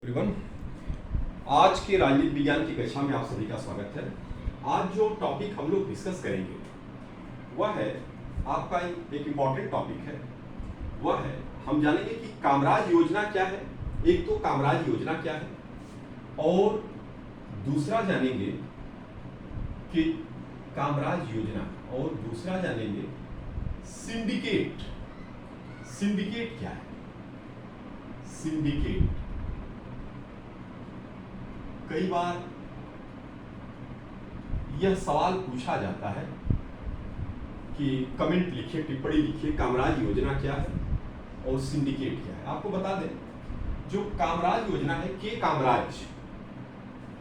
Everyone, आज के राजनीति विज्ञान की कक्षा में आप सभी का स्वागत है। आज जो टॉपिक हम लोग डिस्कस करेंगे वह है आपका एक इम्पॉर्टेंट टॉपिक है। वह है हम जानेंगे कि कामराज योजना क्या है। एक तो कामराज योजना क्या है और दूसरा जानेंगे कि कामराज योजना और दूसरा जानेंगे सिंडिकेट। सिंडिकेट क्या है? सिंडिकेट कई बार यह सवाल पूछा जाता है कि कमेंट लिखिए, टिप्पणी लिखिए, कामराज योजना क्या है और सिंडिकेट क्या है। आपको बता दें, जो कामराज योजना है, के कामराज,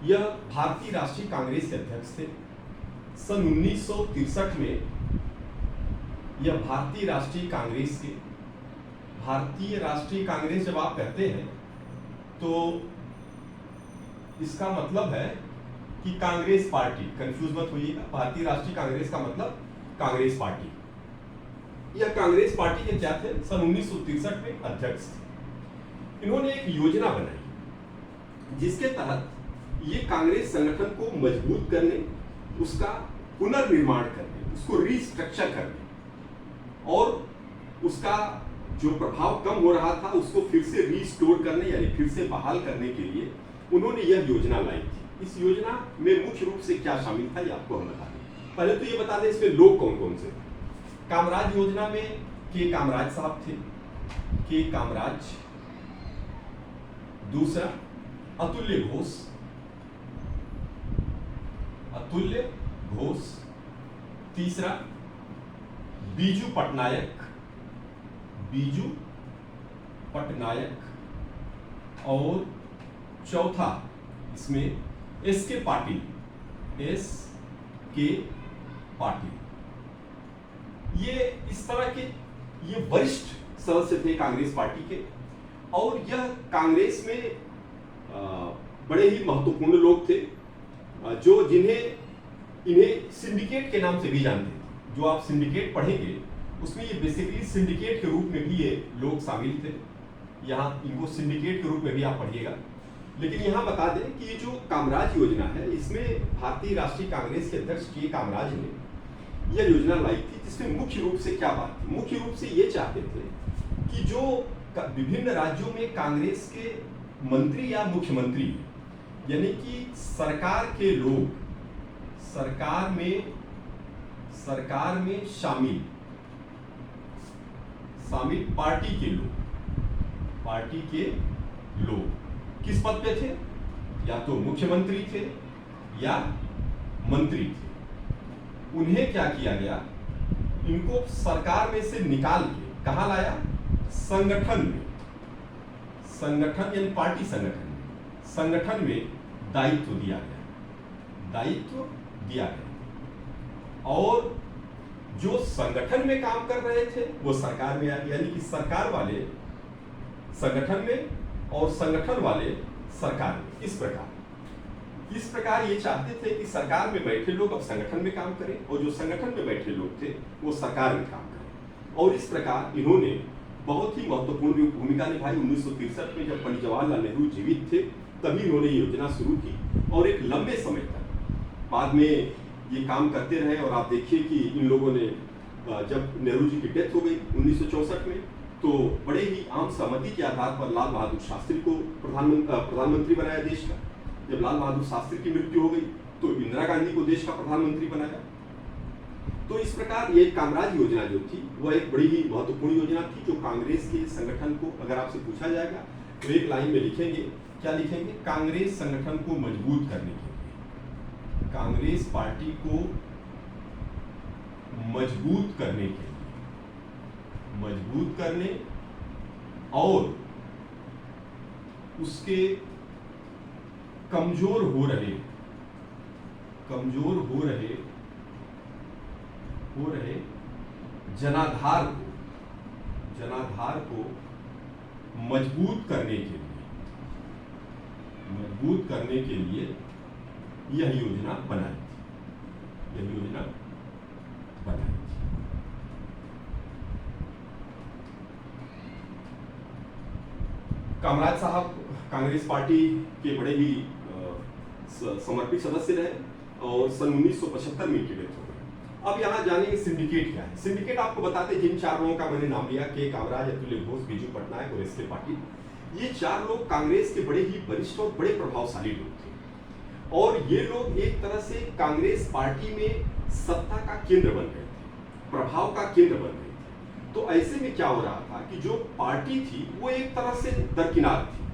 यह भारतीय राष्ट्रीय कांग्रेस के अध्यक्ष थे। सन 1963 में यह भारतीय राष्ट्रीय कांग्रेस जब आप कहते हैं तो इसका मतलब है कि कांग्रेस पार्टी, कंफ्यूज मत होइएगा। भारतीय राष्ट्रीय कांग्रेस का मतलब कांग्रेस पार्टी। यह कांग्रेस पार्टी के क्या थे? सन 1963 में अध्यक्ष थे। इन्होंने एक योजना बनाई जिसके तहत ये कांग्रेस संगठन को मजबूत करने, उसका पुनर्निर्माण करने, उसको रिस्ट्रक्चर करने और उसका जो प्रभाव कम हो रहा था उसको फिर से रिस्टोर करने यानी फिर से बहाल करने के लिए उन्होंने यह योजना लाई थी। इस योजना में मुख्य रूप से क्या शामिल था ये आपको हम बता दें। पहले तो ये बता दें इसमें लोग कौन कौन से थे। कामराज योजना में के कामराज साहब थे, के कामराज। दूसरा अतुल्य घोष, अतुल्य घोष। तीसरा बीजू पटनायक, बीजू पटनायक। और चौथा इसमें एस के पाटिल, एस के पाटिल। ये इस तरह के ये वरिष्ठ सदस्य थे कांग्रेस पार्टी के और यह कांग्रेस में बड़े ही महत्वपूर्ण लोग थे जो इन्हें सिंडिकेट के नाम से भी जानते थे। जो आप सिंडिकेट पढ़ेंगे उसमें ये बेसिकली सिंडिकेट के रूप में भी ये लोग शामिल थे। यहाँ इनको सिंडिकेट के रूप में भी आप पढ़िएगा। लेकिन यहाँ बता दें कि ये जो कामराज योजना है इसमें भारतीय राष्ट्रीय कांग्रेस के अध्यक्ष के कामराज ने यह योजना लाई थी, जिसमें मुख्य रूप से क्या बात थी? मुख्य रूप से ये चाहते थे कि जो विभिन्न राज्यों में कांग्रेस के मंत्री या मुख्यमंत्री यानी कि सरकार के लोग, सरकार में शामिल पार्टी के लोग किस पद पे थे? या तो मुख्यमंत्री थे या मंत्री थे। उन्हें क्या किया गया? इनको सरकार में से निकाल के कहां लाया? संगठन में, संगठन यानी पार्टी संगठन में दायित्व दिया गया। और जो संगठन में काम कर रहे थे वो सरकार में यानी कि सरकार वाले संगठन में और संगठन वाले सरकार में। इस प्रकार ये चाहते थे कि सरकार में बैठे लोग अब संगठन में काम करें और जो संगठन में बैठे लोग थे वो सरकार में काम करें। और इस प्रकार इन्होंने बहुत ही महत्वपूर्ण भूमिका निभाई। 1963 में जब पंडित जवाहरलाल नेहरू जीवित थे तभी इन्होंने ये योजना शुरू की और एक लंबे समय तक बाद में ये काम करते रहे। और आप देखिए कि इन लोगों ने जब नेहरू जी की डेथ हो गई 1964 में तो बड़े ही आम सहमति के आधार पर लाल बहादुर शास्त्री को प्रधानमंत्री बनाया देश का। जब लाल बहादुर शास्त्री की मृत्यु हो गई तो इंदिरा गांधी को देश का प्रधानमंत्री बनाया। तो इस प्रकार ये कामराज योजना जो थी वह एक बड़ी ही महत्वपूर्ण योजना थी जो कांग्रेस के संगठन को, अगर आपसे पूछा जाएगा तो एक लाइन में लिखेंगे, क्या लिखेंगे? कांग्रेस संगठन को मजबूत करने के लिए, कांग्रेस पार्टी को मजबूत करने और उसके कमजोर हो रहे जनाधार को मजबूत करने के लिए यह योजना बनाई थी। कामराज साहब कांग्रेस पार्टी के बड़े ही समर्पित सदस्य रहे और सन 1975 में इनकी डेथ हो गई। अब यहाँ जानेंगे सिंडिकेट क्या है। सिंडिकेट आपको बताते हैं जिन चार लोगों का मैंने नाम लिया, के कामराज, अतुल्य घोष, बीजू पटनायक और एस के पाटिल, ये चार लोग कांग्रेस के बड़े ही वरिष्ठ और बड़े प्रभावशाली लोग थे और ये लोग एक तरह से कांग्रेस पार्टी में सत्ता का केंद्र बन गए थे, प्रभाव का केंद्र बन गए थे। तो ऐसे में क्या हो रहा था कि जो पार्टी थी वो एक तरह से दरकिनार थी।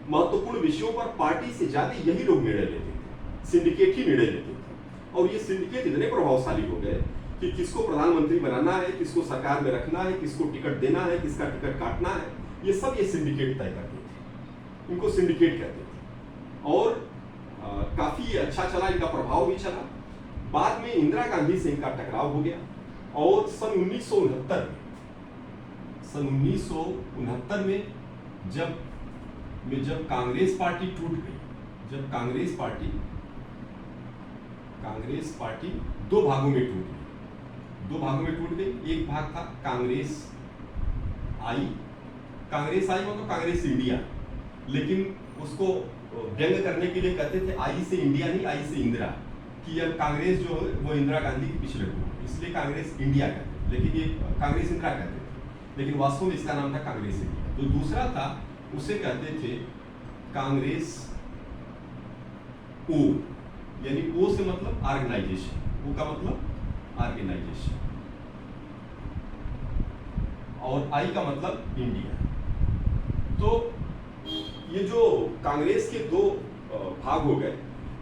महत्वपूर्ण विषयों पर पार्टी से ज्यादा यही लोग निर्णय लेते थे, सिंडिकेट ही निर्णय लेते थे और ये सिंडिकेट इतने प्रभावशाली हो गए कि किसको प्रधानमंत्री बनाना है, किसको सरकार में रखना है, किसको टिकट देना है, किसका टिकट काटना है, ये सब ये सिंडिकेट तय करते थे। इनको सिंडिकेट कहते थे और काफी अच्छा चला, इनका प्रभाव भी चला। बाद में इंदिरा गांधी से इनका टकराव हो गया और सन 1969 में जब कांग्रेस पार्टी टूट गई, जब कांग्रेस पार्टी दो भागों में टूट गई। एक भाग था कांग्रेस आई मतलब कांग्रेस इंडिया, लेकिन उसको व्यंग करने के लिए कहते थे आई से इंडिया नहीं, आई से इंदिरा, कि अब कांग्रेस जो है वो इंदिरा गांधी की पिछले हुई, इसलिए कांग्रेस इंडिया कहते थे, लेकिन ये कांग्रेस इंदिरा कहते थे, लेकिन वास्तव में इसका नाम था कांग्रेस इंडिया। तो दूसरा था, उसे कहते थे कांग्रेस ओ, यानी ओ से मतलब ऑर्गेनाइजेशन, ओ का मतलब ऑर्गेनाइजेशन और आई का मतलब इंडिया। तो ये जो कांग्रेस के दो भाग हो गए,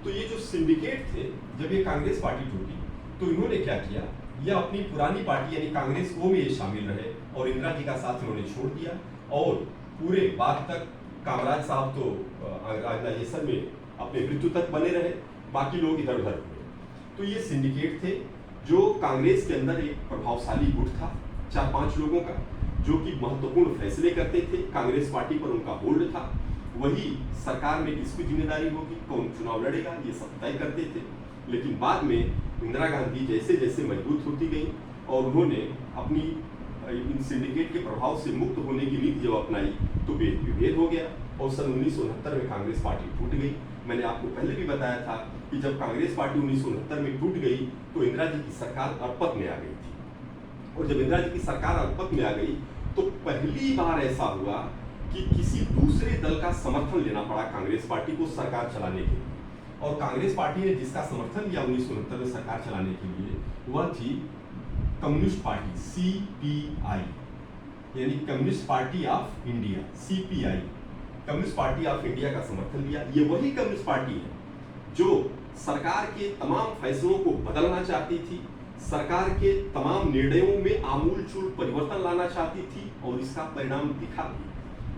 तो ये जो सिंडिकेट थे, जब ये कांग्रेस पार्टी टूटी तो इन्होंने क्या किया, ये अपनी पुरानी पार्टी यानी कांग्रेस ओ में ये शामिल रहे और इंदिरा जी का साथ इन्होंने छोड़ दिया और पूरे बाद तक कामराज साहब तो ऑर्गेनाइजेशन में अपने मृत्यु तक बने रहे, बाकी लोग इधर उधर हुए। तो ये सिंडिकेट थे जो कांग्रेस के अंदर एक प्रभावशाली गुट था 4-5 लोगों का, जो कि महत्वपूर्ण फैसले करते थे। कांग्रेस पार्टी पर उनका होल्ड था, वही सरकार में किसकी जिम्मेदारी होगी, कौन चुनाव लड़ेगा, ये सब तय करते थे। लेकिन बाद में इंदिरा गांधी जैसे जैसे मजबूत होती गई और उन्होंने अपनी इन सिंडिकेट के प्रभाव से मुक्त होने की नीति जब अपनाई तो विभेद हो गया और सन 1969 में कांग्रेस पार्टी टूट गई। मैंने आपको पहले भी बताया था कि जब कांग्रेस पार्टी 1969 में टूट गई तो इंदिरा जी की सरकार अल्पमत में आ गई थी और जब इंदिरा जी की सरकार अल्पमत में आ गई तो पहली बार ऐसा हुआ कि किसी दूसरे दल का समर्थन लेना पड़ा कांग्रेस पार्टी को सरकार चलाने के लिए। और कांग्रेस पार्टी ने जिसका समर्थन लिया 1969 में सरकार चलाने के लिए वह थी कम्युनिस्ट पार्टी, सीपीआई, यानी communist party of India, CPI, communist party of India का समर्थन लिया। ये वही कम्युनिस्ट पार्टी है जो सरकार के तमाम फैसलों को बदलना चाहती थी, सरकार के तमाम निर्णयों में आमूलचूल परिवर्तन लाना चाहती थी और इसका परिणाम दिखा भी।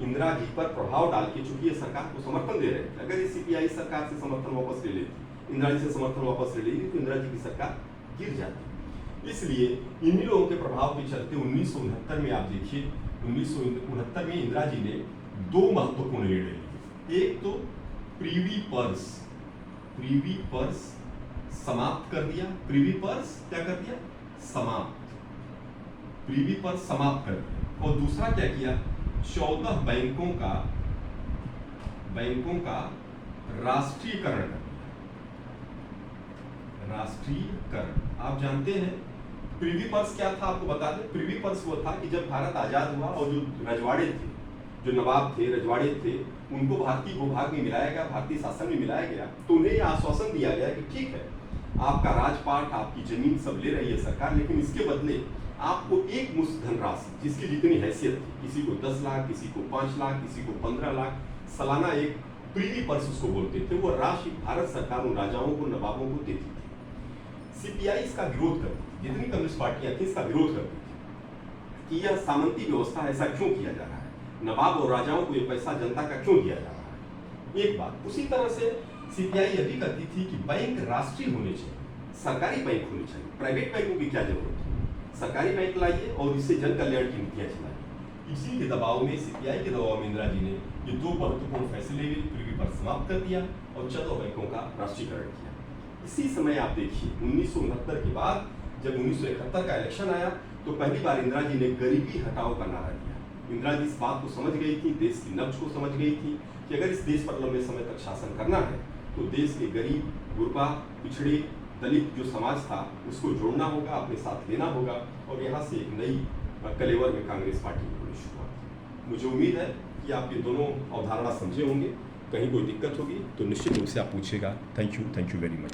इंदिरा जी पर प्रभाव डाल के चूंकि ये सरकार को समर्थन दे रहे थे, अगर ये सीपीआई सरकार से समर्थन वापस ले लेती, इंदिरा जी से समर्थन वापस ले लेती तो इंदिरा जी की सरकार गिर जाती। इसलिए इन्हीं लोगों के प्रभाव के चलते 1969 में आप देखिए, 1969 में इंदिरा जी ने दो महत्वपूर्ण निर्णय लिए। एक तो प्रीवी पर्स समाप्त कर दिया। प्रीवी पर्स क्या कर दिया? समाप्त, प्रीवी पर्स समाप्त कर दिया। और दूसरा क्या किया? 14 बैंकों का राष्ट्रीयकरण कर दिया। राष्ट्रीयकरण, आप जानते हैं प्रीवी पर्स क्या था, आपको बता दें। प्रीवी पर्स वो था कि जब भारत आजाद हुआ और जो रजवाड़े थे, जो नवाब थे, रजवाड़े थे, उनको भारतीय भूभाग में मिलाया गया, भारतीय शासन में मिलाया गया, तो उन्हें यह आश्वासन दिया गया कि ठीक है, आपका राजपाट, आपकी जमीन सब ले रही है सरकार, लेकिन इसके बदले आपको एक मुश्त धनराशि, जिसकी जितनी हैसियत थी, किसी को 10 लाख, किसी को 5 लाख, किसी को 15 लाख, सालाना एक प्रीवी पर्स उसको बोलते थे, वो राशि भारत सरकार उन राजाओं को, नवाबों को देती थी। सीपीआई इसका विरोध करती थी, जितनी कम्युनिस्ट पार्टियां थी इसका विरोध करती थी कि यह सामंती व्यवस्था, ऐसा क्यों किया जा रहा है, नवाब और राजाओं को ये पैसा जनता का क्यों दिया जा रहा है। एक बात। उसी तरह से सीपीआई यह भी कहती थी कि बैंक राष्ट्रीय होने चाहिए, सरकारी बैंक होने चाहिए, प्राइवेट बैंकों की क्या जरूरत है, सरकारी बैंक लाइए और इससे जन कल्याण की नीतियां चलाइए। इसी के दबाव में, सीपीआई के दबाव में इंदिरा जी ने ये दो महत्वपूर्ण फैसले लिए, प्रीवी पर्स समाप्त कर दिया और 14 बैंकों का राष्ट्रीयकरण किया। इसी समय आप देखिए 1969 के बाद जब 1971 का इलेक्शन आया तो पहली बार इंदिरा जी ने गरीबी हटाओ का नारा दिया। इंदिरा जी इस बात को समझ गई थी, देश की नब्ज को समझ गई थी कि अगर इस देश पर लंबे समय तक शासन करना है तो देश के गरीब, गुरबा, पिछड़े, दलित जो समाज था उसको जोड़ना होगा, अपने साथ लेना होगा, और यहाँ से एक नई कलेवर में कांग्रेस पार्टी की होनी शुरुआत। मुझे उम्मीद है कि आप ये दोनों अवधारणा समझे होंगे। कहीं कोई दिक्कत होगी तो निश्चित रूप से आप पूछिएगा। Thank you very much.